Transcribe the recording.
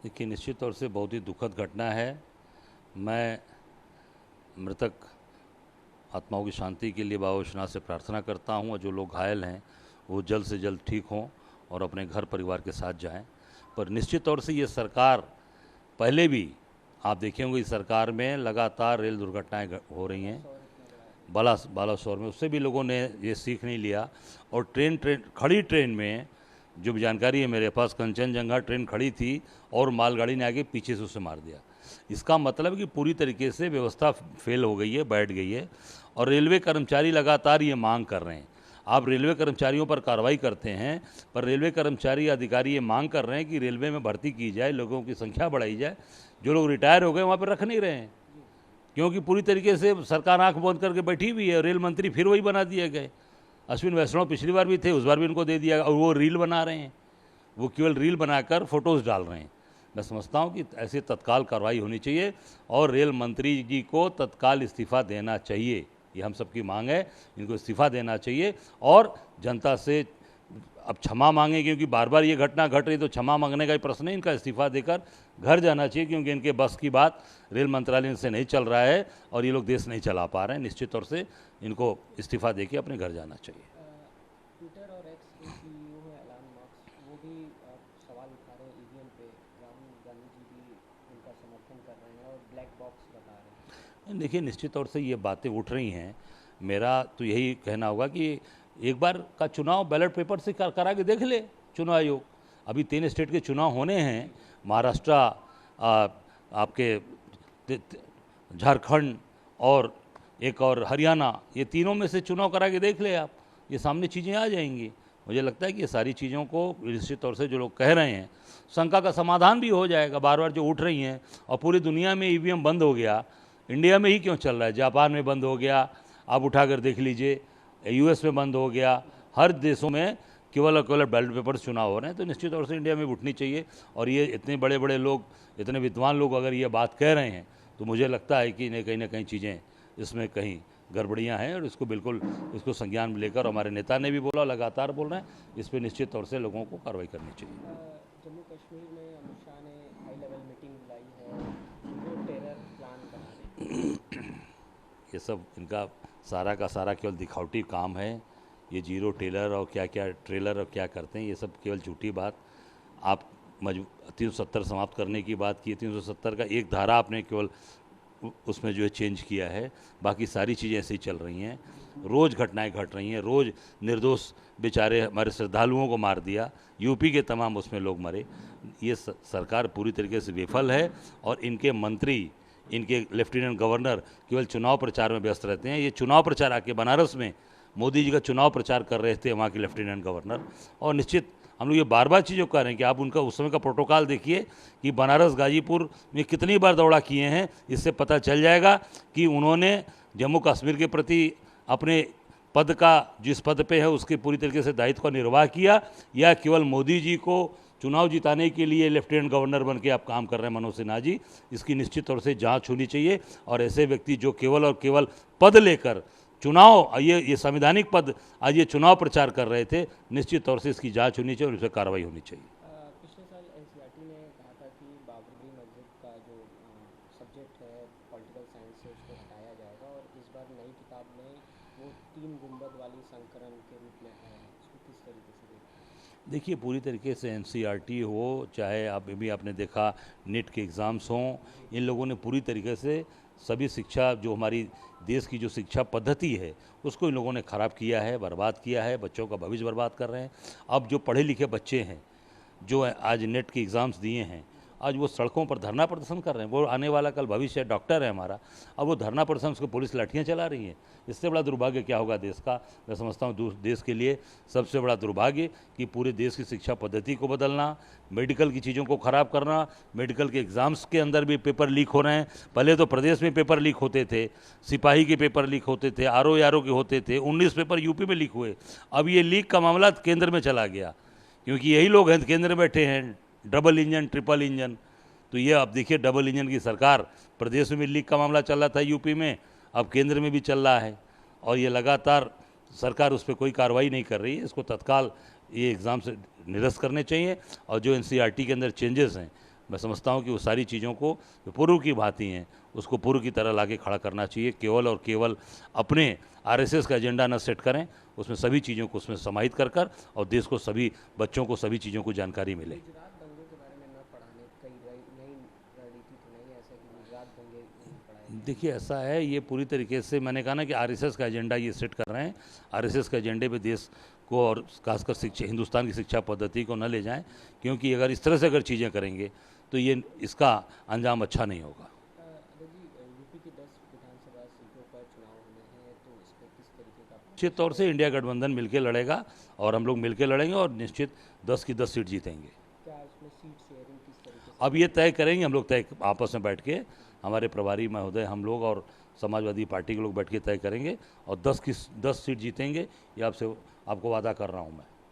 देखिए, निश्चित तौर से बहुत ही दुखद घटना है। मैं मृतक आत्माओं की शांति के लिए बाबा विश्वनाथ से प्रार्थना करता हूं और जो लोग घायल हैं वो जल्द से जल्द ठीक हों और अपने घर परिवार के साथ जाएं। पर निश्चित तौर से ये सरकार पहले भी आप देखे होंगे, इस सरकार में लगातार रेल दुर्घटनाएं हो रही हैं। बालासोर में उससे भी लोगों ने ये सीख नहीं लिया और खड़ी ट्रेन में जो भी जानकारी है मेरे पास, कंचनजंगा ट्रेन खड़ी थी और मालगाड़ी ने आगे पीछे से उसे मार दिया। इसका मतलब कि पूरी तरीके से व्यवस्था फेल हो गई है, बैठ गई है और रेलवे कर्मचारी लगातार ये मांग कर रहे हैं। आप रेलवे कर्मचारियों पर कार्रवाई करते हैं, पर रेलवे कर्मचारी अधिकारी ये मांग कर रहे हैं कि रेलवे में भर्ती की जाए, लोगों की संख्या बढ़ाई जाए। जो लोग रिटायर हो गए वहाँ पर रख नहीं रहे हैं, क्योंकि पूरी तरीके से सरकार आंख बंद करके बैठी हुई है। रेल मंत्री फिर वही बना दिए गए। अश्विन वैष्णव पिछली बार भी थे, उस बार भी उनको दे दिया और वो रील बना रहे हैं, वो केवल रील बनाकर फोटोज़ डाल रहे हैं। मैं समझता हूँ कि ऐसे तत्काल कार्रवाई होनी चाहिए और रेल मंत्री जी को तत्काल इस्तीफ़ा देना चाहिए। ये हम सबकी मांग है, इनको इस्तीफ़ा देना चाहिए और जनता से अब क्षमा मांगे, क्योंकि बार बार ये घटना घट रही तो क्षमा मांगने का ही प्रश्न है। इनका इस्तीफ़ा देकर घर जाना चाहिए, क्योंकि इनके बस की बात रेल मंत्रालय से नहीं चल रहा है और ये लोग देश नहीं चला पा रहे हैं। निश्चित तौर से इनको इस्तीफ़ा देके अपने घर जाना चाहिए। ट्विटर और एक्स के सीईओ है एलन मस्क, वो भी सवाल उठा रहे हैं ईवीएम पे। राहुल गांधी जी भी उनका समर्थन कर रहे हैं और ब्लैक बॉक्स बता रहे हैं। देखिए, निश्चित तौर से ये बातें उठ रही हैं। मेरा तो यही कहना होगा कि एक बार का चुनाव बैलेट पेपर से करा के देख ले चुनाव आयोग। अभी 3 स्टेट के चुनाव होने हैं, महाराष्ट्र, आपके झारखंड और एक और हरियाणा, ये तीनों में से चुनाव करा के देख ले आप, ये सामने चीज़ें आ जाएंगी। मुझे लगता है कि ये सारी चीज़ों को निश्चित तौर से जो लोग कह रहे हैं, शंका का समाधान भी हो जाएगा। बार बार जो उठ रही हैं, और पूरी दुनिया में ईवीएम बंद हो गया, इंडिया में ही क्यों चल रहा है? जापान में बंद हो गया, आप उठाकर देख लीजिए, यूएस में बंद हो गया, हर देशों में केवल और केवल बैलेट पेपर चुनाव हो रहे हैं। तो निश्चित तौर से इंडिया में उठनी चाहिए। और ये इतने बड़े बड़े लोग, इतने विद्वान लोग अगर ये बात कह रहे हैं तो मुझे लगता है कि कहीं ना कहीं चीज़ें इसमें कहीं गड़बड़ियाँ हैं और इसको बिल्कुल इसको संज्ञान में लेकर, हमारे नेता ने भी बोला, लगातार बोल रहे हैं, इस पर निश्चित तौर से लोगों को कार्रवाई करनी चाहिए। जम्मू कश्मीर में अमित शाह ने हाई लेवल मीटिंग बुलाई है, जो टेरर प्लान बना रहे हैं। ये सब इनका सारा का सारा केवल दिखावटी काम है। ये जीरो टेलर और क्या क्या ट्रेलर और क्या करते हैं, ये सब केवल झूठी बात। आप 370 समाप्त करने की बात की, 370 का एक धारा आपने केवल उसमें जो है चेंज किया है, बाकी सारी चीज़ें ऐसे ही चल रही हैं। रोज़ घटनाएं घट रही हैं, रोज़ निर्दोष बेचारे हमारे श्रद्धालुओं को मार दिया, यूपी के तमाम उसमें लोग मरे। ये सरकार पूरी तरीके से विफल है और इनके मंत्री, इनके लेफ्टिनेंट गवर्नर केवल चुनाव प्रचार में व्यस्त रहते हैं। ये चुनाव प्रचार आके बनारस में मोदी जी का चुनाव प्रचार कर रहे थे वहाँ के लेफ्टिनेंट गवर्नर। और निश्चित हम लोग ये बार बार चीज़ों कह रहे हैं कि आप उनका उस समय का प्रोटोकॉल देखिए कि बनारस गाजीपुर में कितनी बार दौड़ा किए हैं। इससे पता चल जाएगा कि उन्होंने जम्मू कश्मीर के प्रति अपने पद का, जिस पद पे है उसके पूरी तरीके से दायित्व का निर्वाह किया, या केवल मोदी जी को चुनाव जिताने के लिए लेफ्टिनेंट गवर्नर बन के आप काम कर रहे हैं मनोज सिन्हा जी। इसकी निश्चित तौर से जांच होनी चाहिए और ऐसे व्यक्ति जो केवल और केवल पद लेकर चुनाव, ये संवैधानिक पद, आज ये चुनाव प्रचार कर रहे थे, निश्चित तौर से इसकी जांच होनी चाहिए और इस पर कार्रवाई होनी चाहिए। पिछले साल एनसीईआरटी ने कहा था कि बाबरी मस्जिद का जो सब्जेक्ट है पॉलिटिकल साइंस से उसको हटाया जाएगा, और इस बार नई किताब में वो 3 गुंबद वाली संकरन के रूप में आया है। उसको किस तरीके से देखते हैं? देखिए, पूरी तरीके से एनसीईआरटी हो, चाहे आप भी आपने देखा नीट के एग्ज़ाम्स हों, इन लोगों ने पूरी तरीके से सभी शिक्षा, जो हमारी देश की जो शिक्षा पद्धति है उसको इन लोगों ने ख़राब किया है, बर्बाद किया है, बच्चों का भविष्य बर्बाद कर रहे हैं। अब जो पढ़े लिखे बच्चे हैं, जो आज नेट के एग्ज़ाम्स दिए हैं, आज वो सड़कों पर धरना प्रदर्शन कर रहे हैं। वो आने वाला कल भविष्य डॉक्टर है हमारा, अब वो धरना प्रदर्शन, उसको पुलिस लाठियाँ चला रही है। इससे बड़ा दुर्भाग्य क्या होगा देश का? मैं समझता हूँ देश के लिए सबसे बड़ा दुर्भाग्य कि पूरे देश की शिक्षा पद्धति को बदलना, मेडिकल की चीज़ों को ख़राब करना, मेडिकल के एग्ज़ाम्स के अंदर भी पेपर लीक हो रहे हैं। पहले तो प्रदेश में पेपर लीक होते थे, सिपाही के पेपर लीक होते थे, आरओ के होते थे, 19 पेपर यूपी में लीक हुए। अब ये लीक का मामला केंद्र में चला गया, क्योंकि यही लोग हैं केंद्र में बैठे हैं, डबल इंजन, ट्रिपल इंजन। तो ये अब देखिए, डबल इंजन की सरकार, प्रदेश में लीक का मामला चल रहा था यूपी में, अब केंद्र में भी चल रहा है और ये लगातार सरकार उस पर कोई कार्रवाई नहीं कर रही है। इसको तत्काल ये एग्ज़ाम से निरस्त करने चाहिए और जो एनसीईआरटी के अंदर चेंजेस हैं, मैं समझता हूँ कि वो सारी चीज़ों को जो पूर्व की भांति हैं उसको पूर्व की तरह लाके खड़ा करना चाहिए। केवल और केवल अपने आरएसएस का एजेंडा न सेट करें, उसमें सभी चीज़ों को उसमें समाहित कर कर और देश को, सभी बच्चों को सभी चीज़ों को जानकारी मिले। गुजरात दंगे के बारे में न पढ़ाने कई नई रणनीति तो नहीं है ऐसा कि गुजरात दंगे नहीं पढ़ाए? देखिए ऐसा है, ये पूरी तरीके से मैंने कहा ना कि आरएसएस का एजेंडा ये सेट कर रहे हैं। आरएसएस के एजेंडे पे देश को और खासकर शिक्षा, हिंदुस्तान की शिक्षा पद्धति को न ले जाएं, क्योंकि अगर इस तरह से अगर चीज़ें करेंगे तो ये इसका अंजाम अच्छा नहीं होगा। अगर जी यूपी की 10 विधानसभा सीटों पर चुनाव होने हैं तो इस पर किस तरीके का निश्चित तौर से इंडिया गठबंधन मिलकर लड़ेगा और हम लोग मिलकर लड़ेंगे और निश्चित 10 की 10 सीट जीतेंगे। क्या इसमें सीट शेयरिंग किस तरीके से? अब ये तय करेंगे हम लोग, तय आपस में बैठ के, हमारे प्रभारी महोदय, हम लोग और समाजवादी पार्टी के लोग बैठ के तय करेंगे और 10 की 10 सीट जीतेंगे, ये आपको वादा कर रहा हूँ मैं।